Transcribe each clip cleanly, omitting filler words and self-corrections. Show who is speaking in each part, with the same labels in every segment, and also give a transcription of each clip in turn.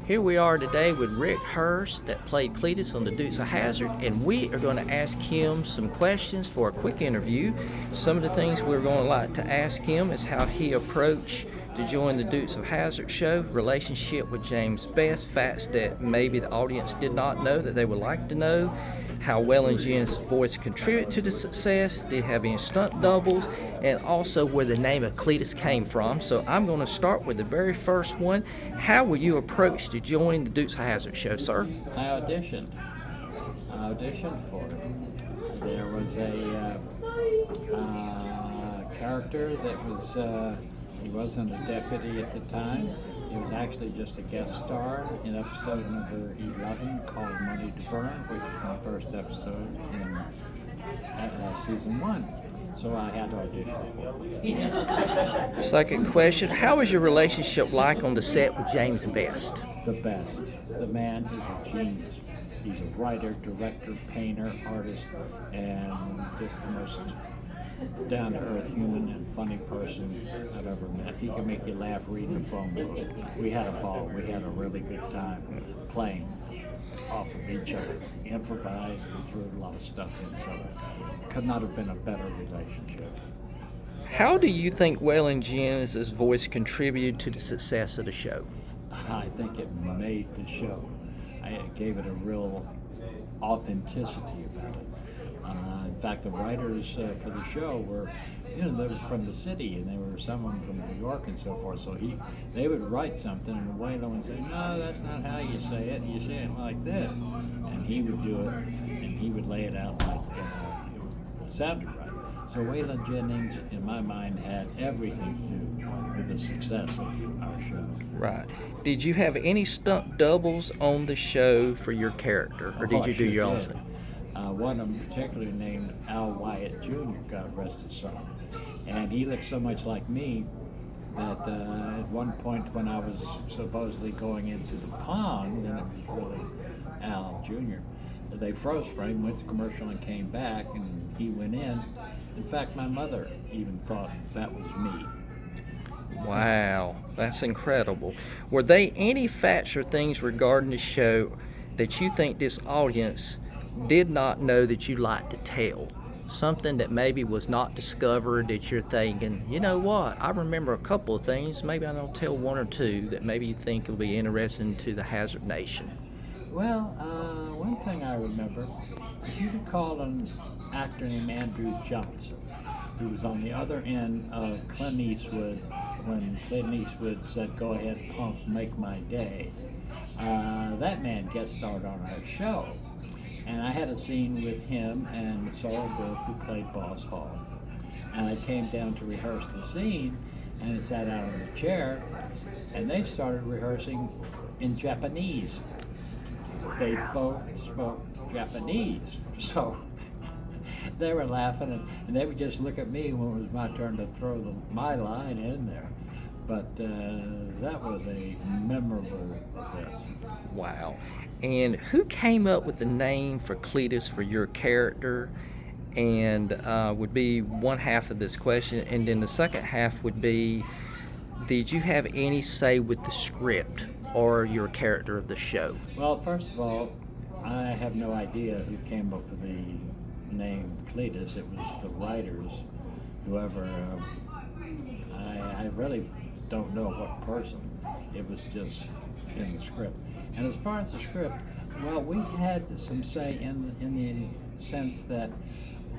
Speaker 1: Here we are today with Rick Hurst that played Cletus on the Dukes of Hazzard, and we are going to ask him some questions for a quick interview. Some of the things we're going to like to ask him is how he approached to join the Dukes of Hazzard show, relationship with James Best, facts that maybe the audience did not know that they would like to know, how Wayan Jennings' voice contributed to the success, did he have any stunt doubles, and also where the name of Cletus came from. So I'm going to start with the very first one. How were you approached to join the Dukes of Hazzard show, sir?
Speaker 2: I auditioned for it. There was a character that was, he wasn't a deputy at the time. He was actually just a guest star in episode number 11 called Money to Burn, which was my first episode in season 1. So I had to audition for it.
Speaker 1: Second question, how was your relationship like on the set with James Best?
Speaker 2: The best. The man is a genius. He's a writer, director, painter, artist, and just the most down-to-earth human and funny person I've ever met. He can make you laugh reading the phone book. We had a ball. We had a really good time playing off of each other, improvised and threw a lot of stuff in, so it could not have been a better relationship.
Speaker 1: How do you think Wayan Jennings' voice contributed to the success of the show?
Speaker 2: I think it made the show. It gave it a real authenticity about it. In fact, the writers for the show were, they were from the city, and they were someone from New York and so forth. So they would write something, and Wayan would say, "No, that's not how you say it. You say it like this," and he would do it, and he would lay it out like it sounded right. So Wayan Jennings, in my mind, had everything to do with the success of our show.
Speaker 1: Right. Did you have any stunt doubles on the show for your character, or did you do your own thing?
Speaker 2: One of them particularly named Al Wyatt Jr., God rest his soul. And he looked so much like me that at one point when I was supposedly going into the pond, and it was really Al Jr., they froze for him, went to commercial and came back, and he went in. In fact, my mother even thought that was me.
Speaker 1: Wow, that's incredible. Were there any facts or things regarding the show that you think this audience did not know that you like to tell? Something that maybe was not discovered that you're thinking, you know what, I remember a couple of things, maybe I don't tell one or two that maybe you think will be interesting to the Hazzard Nation.
Speaker 2: Well, one thing I remember, if you recall an actor named Andrew Johnson, who was on the other end of Clint Eastwood when Clint Eastwood said, "Go ahead, punk, make my day." That man guest starred on our show. And I had a scene with him and Sorrel Brooke, who played Boss Hall. And I came down to rehearse the scene, and I sat down in the chair, and they started rehearsing in Japanese. They both spoke Japanese. So they were laughing, and they would just look at me when it was my turn to throw my line in there. But that was a memorable event.
Speaker 1: Wow. And who came up with the name for Cletus for your character? And would be one half of this question. And then the second half would be, did you have any say with the script or your character of the show?
Speaker 2: Well, first of all, I have no idea who came up with the name Cletus. It was the writers, whoever. I really don't know what person. It was just in the script. And as far as the script, well, we had some say in the sense that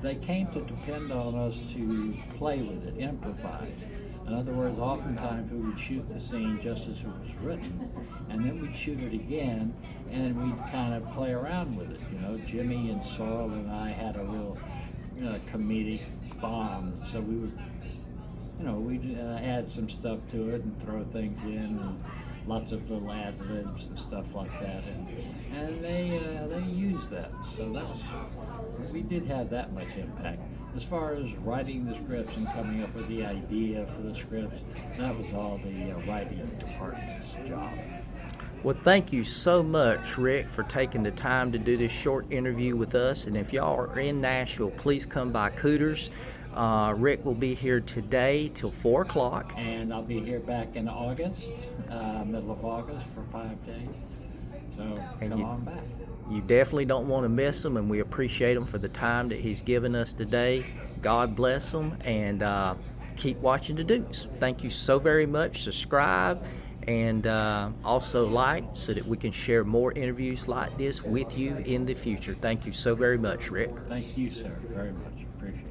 Speaker 2: they came to depend on us to play with it, improvise. In other words, oftentimes we would shoot the scene just as it was written, and then we'd shoot it again, and we'd kind of play around with it. Jimmy and Sorrel and I had a real comedic bond, so we would, we'd add some stuff to it and throw things in, and lots of little ad-libs and stuff like that, and they used that. So we did have that much impact. As far as writing the scripts and coming up with the idea for the scripts, that was all the writing department's job.
Speaker 1: Well, thank you so much, Rick, for taking the time to do this short interview with us. And if y'all are in Nashville, please come by Cooters. Rick will be here today till 4 o'clock.
Speaker 2: And I'll be here back in August, middle of August, for 5 days. So come on back.
Speaker 1: You definitely don't want to miss him, and we appreciate him for the time that he's given us today. God bless him, and keep watching the Dukes. Thank you so very much. Subscribe, and also like, so that we can share more interviews like this with you in the future. Thank you so very much, Rick.
Speaker 2: Thank you, sir, very much. Appreciate it.